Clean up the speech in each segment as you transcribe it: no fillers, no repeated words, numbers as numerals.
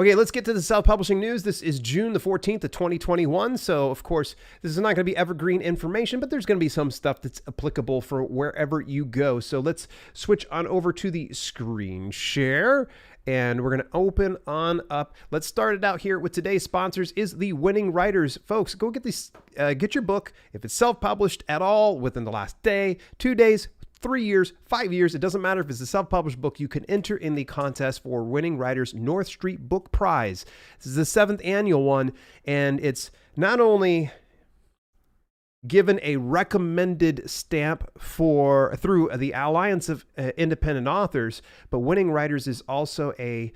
Okay, let's get to the self-publishing news. This is June the 14th of 2021. So, of course, this is not going to be evergreen information, but there's going to be some stuff that's applicable for wherever you go. So let's switch on over to the screen share, and we're going to open on up. Let's start it out here with today's sponsors is the Winning Writers. Folks, go get these, get your book. If it's self-published at all within the last day, 2 days, 3 years, 5 years, it doesn't matter if it's a self-published book, you can enter in the contest for Winning Writers North Street Book Prize. This is the 7th annual one, and it's not only given a recommended stamp through the Alliance of Independent Authors, but Winning Writers is also a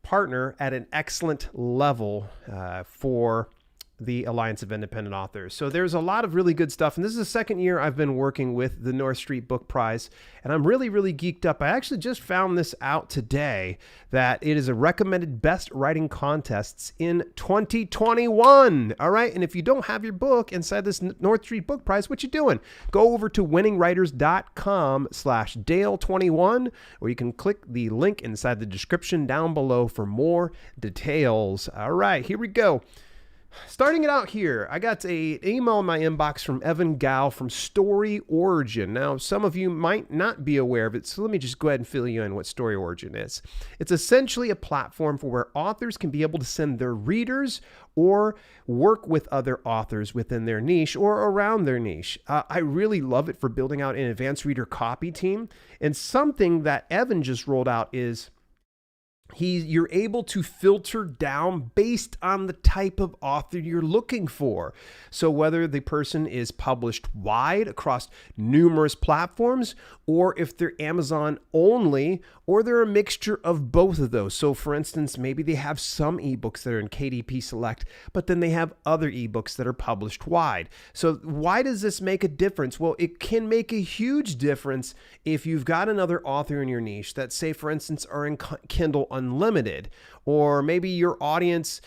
partner at an excellent level for the Alliance of Independent Authors. So there's a lot of really good stuff. And this is the second year I've been working with the North Street Book Prize, and I'm really, really geeked up. I actually just found this out today that it is a recommended best writing contests in 2021. All right. And if you don't have your book inside this North Street Book Prize, what you doing? Go over to winningwriters.com/Dale21, or you can click the link inside the description down below for more details. All right, here we go. Starting it out here, I got an email in my inbox from Evan Gao from Story Origin. Now, some of you might not be aware of it, so let me just go ahead and fill you in what Story Origin is. It's essentially a platform for where authors can be able to send their readers or work with other authors within their niche or around their niche. I really love it for building out an advanced reader copy team. And something that Evan just rolled out is you're able to filter down based on the type of author you're looking for. So whether the person is published wide across numerous platforms, or if they're Amazon only, or they're a mixture of both of those. So for instance, maybe they have some ebooks that are in KDP Select, but then they have other ebooks that are published wide. So why does this make a difference? Well, it can make a huge difference if you've got another author in your niche that, say, for instance, are in Kindle Unlimited, or maybe your audience,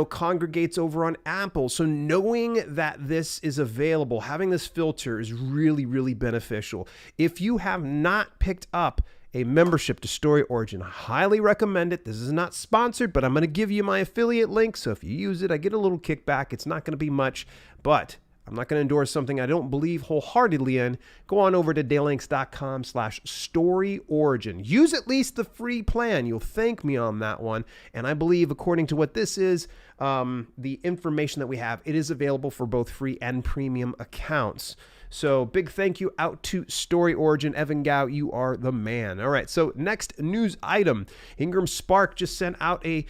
congregates over on Apple. So knowing that this is available, having this filter is really, really beneficial. If you have not picked up a membership to Story Origin, I highly recommend it. This is not sponsored, but I'm going to give you my affiliate link. So if you use it, I get a little kickback. It's not going to be much, but I'm not going to endorse something I don't believe wholeheartedly in. Go on over to dalelinks.com/storyorigin. Use at least the free plan. You'll thank me on that one. And I believe, according to what this is, the information that we have, it is available for both free and premium accounts. So big thank you out to Story Origin. Evan Gao, you are the man. All right, so next news item. IngramSpark just sent out a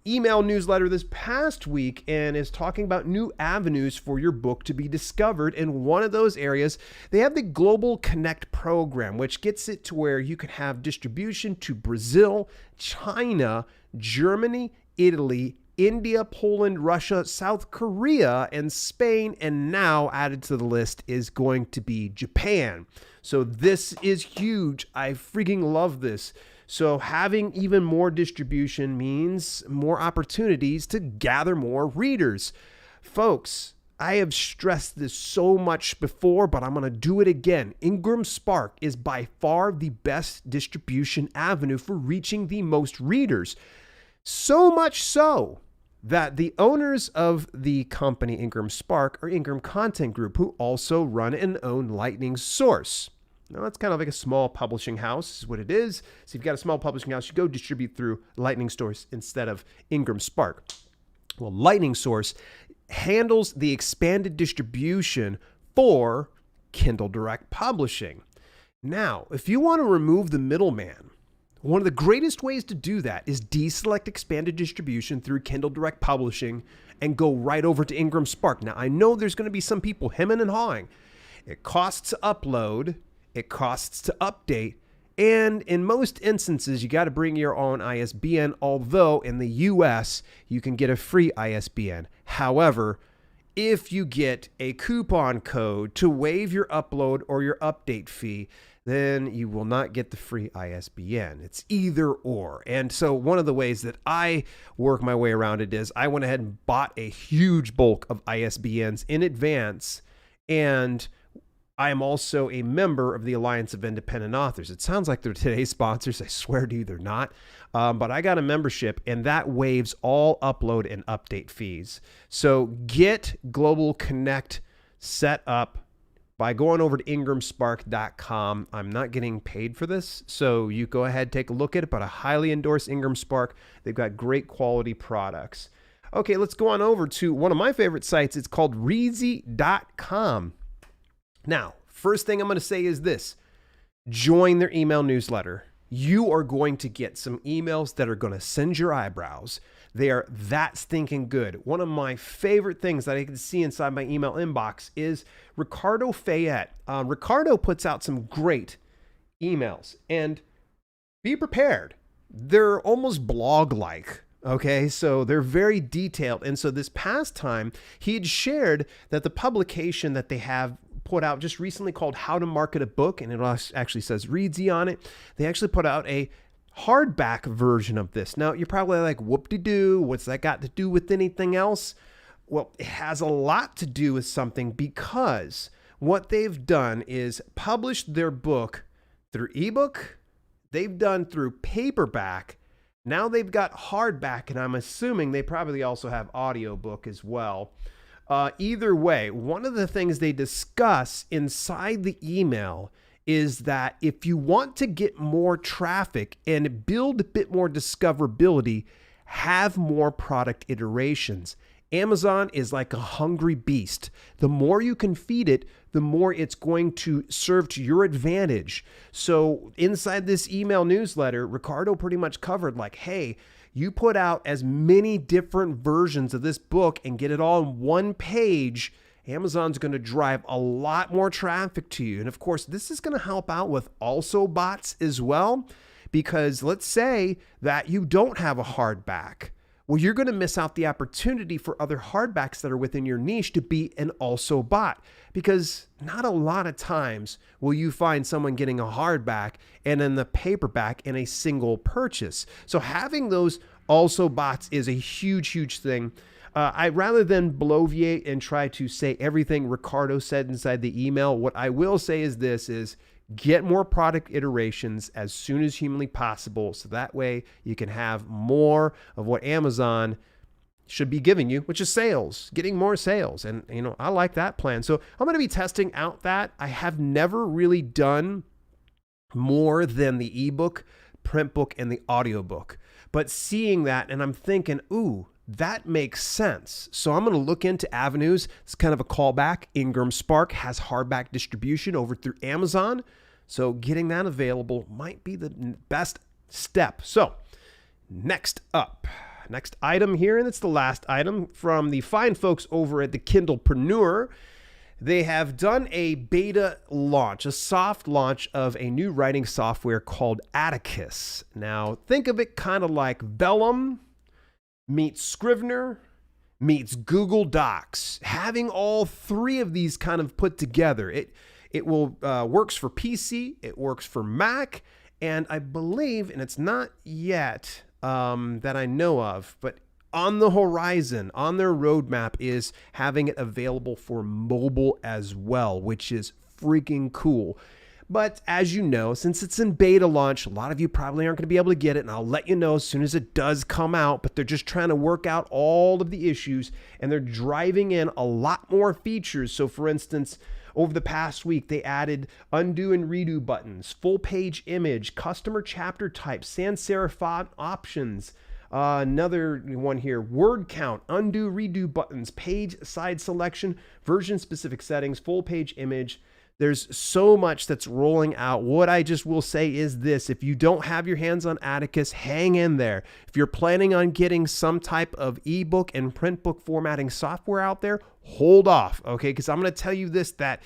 email newsletter this past week and is talking about new avenues for your book to be discovered. In one of those areas, they have the Global Connect program, which gets it to where you can have distribution to Brazil, China, Germany, Italy, India, Poland, Russia, South Korea, and Spain, and now added to the list is going to be Japan. So this is huge. I freaking love this. So having even more distribution means more opportunities to gather more readers. Folks, I have stressed this so much before, but I'm going to do it again. IngramSpark is by far the best distribution avenue for reaching the most readers. So much so that the owners of the company IngramSpark are Ingram Content Group, who also run and own Lightning Source. Now, that's kind of like a small publishing house is what it is. So if you've got a small publishing house, you go distribute through Lightning Source instead of IngramSpark. Well, Lightning Source handles the expanded distribution for Kindle Direct Publishing. Now, if you want to remove the middleman, one of the greatest ways to do that is deselect expanded distribution through Kindle Direct Publishing and go right over to IngramSpark. Now, I know there's going to be some people hemming and hawing. It costs to upload. It costs to update, and in most instances, you got to bring your own ISBN, although in the US, you can get a free ISBN. However, if you get a coupon code to waive your upload or your update fee, then you will not get the free ISBN. It's either or. And so one of the ways that I work my way around it is I went ahead and bought a huge bulk of ISBNs in advance, and I am also a member of the Alliance of Independent Authors. It sounds like they're today's sponsors. I swear to you, they're not. But I got a membership, and that waives all upload and update fees. So get Global Connect set up by going over to IngramSpark.com. I'm not getting paid for this, so you go ahead, take a look at it, but I highly endorse IngramSpark. They've got great quality products. Okay, let's go on over to one of my favorite sites. It's called Reezy.com. Now, first thing I'm going to say is this. Join their email newsletter. You are going to get some emails that are going to send your eyebrows. They are that stinking good. One of my favorite things that I can see inside my email inbox is Ricardo Fayette. Ricardo puts out some great emails, and be prepared. They're almost blog-like. Okay, so they're very detailed. And so this past time, he had shared that the publication that they have put out just recently called How to Market a Book, and it actually says Reezy on it. They actually put out a hardback version of this. Now, you're probably like, whoop-de-doo, what's that got to do with anything else? Well, it has a lot to do with something, because what they've done is published their book through ebook, they've done through paperback, now they've got hardback, and I'm assuming they probably also have audiobook as well. Either way, one of the things they discuss inside the email is that if you want to get more traffic and build a bit more discoverability, have more product iterations. Amazon is like a hungry beast. The more you can feed it, the more it's going to serve to your advantage. So inside this email newsletter, Ricardo pretty much covered like, hey, you put out as many different versions of this book and get it all in one page, Amazon's going to drive a lot more traffic to you. And of course, this is going to help out with also bots as well, because let's say that you don't have a hardback. Well, you're going to miss out the opportunity for other hardbacks that are within your niche to be an also bot, because not a lot of times will you find someone getting a hardback and then the paperback in a single purchase. So having those also bots is a huge, huge thing. I rather than bloviate and try to say everything Ricardo said inside the email, what I will say is this is get more product iterations as soon as humanly possible, so that way you can have more of what Amazon should be giving you, which is sales, getting more sales. And, you know, I like that plan. So I'm going to be testing out that. I have never really done more than the ebook, print book, and the audiobook. But seeing that, and I'm thinking, ooh, that makes sense. So I'm going to look into avenues. It's kind of a callback. IngramSpark has hardback distribution over through Amazon. So getting that available might be the best step. So next up, next item here, and it's the last item from the fine folks over at the Kindlepreneur. They have done a beta launch, a soft launch of a new writing software called Atticus. Now, think of it kind of like Vellum meets Scrivener meets Google Docs. Having all three of these kind of put together, it will works for PC, it works for Mac, and I believe, and it's not yet that I know of, but on the horizon, on their roadmap is having it available for mobile as well, which is freaking cool. But as you know, since it's in beta launch, a lot of you probably aren't going to be able to get it, and I'll let you know as soon as it does come out, but they're just trying to work out all of the issues, and they're driving in a lot more features. So for instance, over the past week, they added undo and redo buttons, full page image, customer chapter type, sans serif font options, another one here, word count, undo, redo buttons, page side selection, version specific settings, full page image. There's so much that's rolling out. What I just will say is this: if you don't have your hands on Atticus, hang in there. If you're planning on getting some type of ebook and print book formatting software out there, hold off, okay? Because I'm going to tell you this, that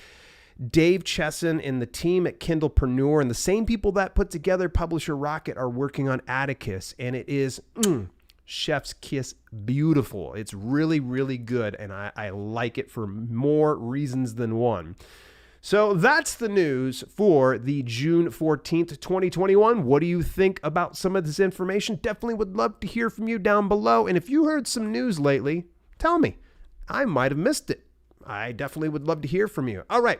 Dave Chesson and the team at Kindlepreneur and the same people that put together Publisher Rocket are working on Atticus, and it is chef's kiss beautiful. It's really, really good, and I like it for more reasons than one. So that's the news for the June 14th, 2021. What do you think about some of this information? Definitely would love to hear from you down below. And if you heard some news lately, tell me. I might have missed it. I definitely would love to hear from you. All right.